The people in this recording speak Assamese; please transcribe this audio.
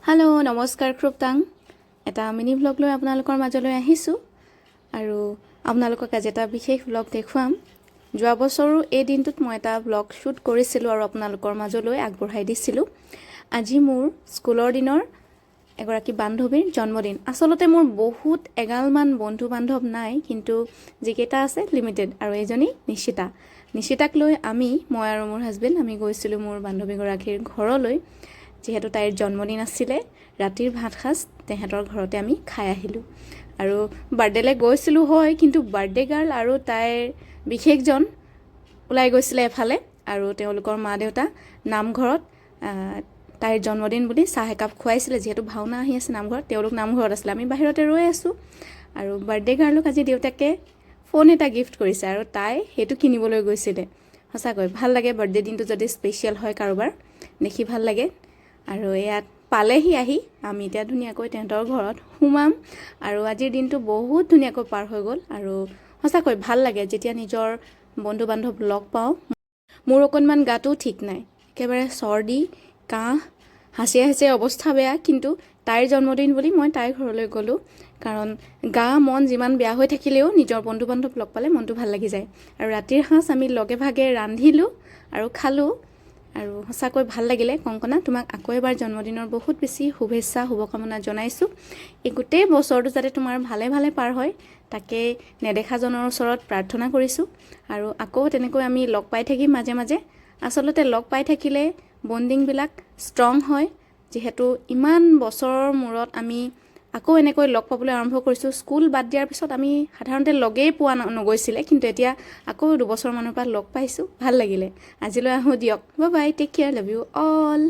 হেল্ল' নমস্কাৰ ক্ৰুপ্তাং এটা মিনি ভ্লগ লৈ আপোনালোকৰ মাজলৈ আহিছোঁ আৰু আপোনালোকক আজি এটা বিশেষ ভ্লগ দেখুৱাম। যোৱা বছৰো এই দিনটোত মই এটা ভ্লগ শ্বুট কৰিছিলোঁ আৰু আপোনালোকৰ মাজলৈ আগবঢ়াই দিছিলোঁ। আজি মোৰ স্কুলৰ দিনৰ এগৰাকী বান্ধৱীৰ জন্মদিন। আচলতে মোৰ বহুত এগালমান বন্ধু বান্ধৱ নাই, কিন্তু যিকেইটা আছে লিমিটেড, আৰু এইজনী নিশিতাক লৈ মই আৰু মোৰ হাজবেণ্ড আমি গৈছিলোঁ মোৰ বান্ধৱীগৰাকীৰ ঘৰলৈ। যিহেতু তাইৰ জন্মদিন আছিলে, ৰাতিৰ ভাত সাজ তেহেঁতৰ ঘৰতে আমি খাই আহিলোঁ। আৰু বাৰ্থডেলৈ গৈছিলোঁ হয়, কিন্তু বাৰ্থডে গাৰ্ল আৰু তাইৰ বিশেষজন ওলাই গৈছিলে এফালে, আৰু তেওঁলোকৰ মা দেউতা নামঘৰত তাইৰ জন্মদিন বুলি চাহ একাপ খুৱাইছিলে। যিহেতু ভাওনা আহি আছে নামঘৰত, তেওঁলোক নামঘৰত আছিলে, আমি বাহিৰতে ৰৈ আছোঁ। আৰু বাৰ্থডে গাৰ্লক আজি দেউতাকে ফোন এটা গিফ্ট কৰিছে, আৰু তাই সেইটো কিনিবলৈ গৈছিলে। সঁচাকৈ ভাল লাগে বাৰ্থডে দিনটো যদি স্পেচিয়েল হয় কাৰোবাৰ, দেখি ভাল লাগে। আৰু ইয়াত পালেহি আহি আমি এতিয়া ধুনীয়াকৈ তেহেঁতৰ ঘৰত সোমাম, আৰু আজিৰ দিনটো বহুত ধুনীয়াকৈ পাৰ হৈ গ'ল। আৰু সঁচাকৈ ভাল লাগে যেতিয়া নিজৰ বন্ধু বান্ধৱ লগ পাওঁ। মোৰ অকণমান গাটো ঠিক নাই, একেবাৰে চৰ্দি কাহ, হাঁচিয়ে অৱস্থা বেয়া, কিন্তু তাইৰ জন্মদিন বুলি মই তাইৰ ঘৰলৈ গ'লোঁ। কাৰণ গা মন যিমান বেয়া হৈ থাকিলেও নিজৰ বন্ধু বান্ধৱ লগ পালে মনটো ভাল লাগি যায়। আৰু ৰাতিৰ সাঁজ আমি লগে ভাগে ৰান্ধিলোঁ আৰু খালোঁ, আৰু সঁচাকৈ ভাল লাগিলে। কংকনা, তোমাক আকৌ এবাৰ জন্মদিনৰ বহুত বেছি শুভেচ্ছা শুভকামনা জনাইছোঁ। এই গোটেই বছৰটো যাতে তোমাৰ ভালে ভালে পাৰ হয়, তাকে নেদেখাজনৰ ওচৰত প্ৰাৰ্থনা কৰিছোঁ। আৰু আকৌ তেনেকৈ আমি লগ পাই থাকিম মাজে মাজে। আচলতে লগ পাই থাকিলে বণ্ডিংবিলাক ষ্ট্ৰং হয়। যিহেতু ইমান বছৰৰ মূৰত আমি আকৌ এনেকৈ লগ পাবলৈ আৰম্ভ কৰিছোঁ। স্কুল বাদ দিয়াৰ পিছত আমি সাধাৰণতে লগেই পোৱা নগৈছিলে, কিন্তু এতিয়া আকৌ 2 বছৰমানৰ পৰা লগ পাইছোঁ, ভাল লাগিলে। আজিলৈ আহোঁ দিয়ক, bye bye, take care, love you all.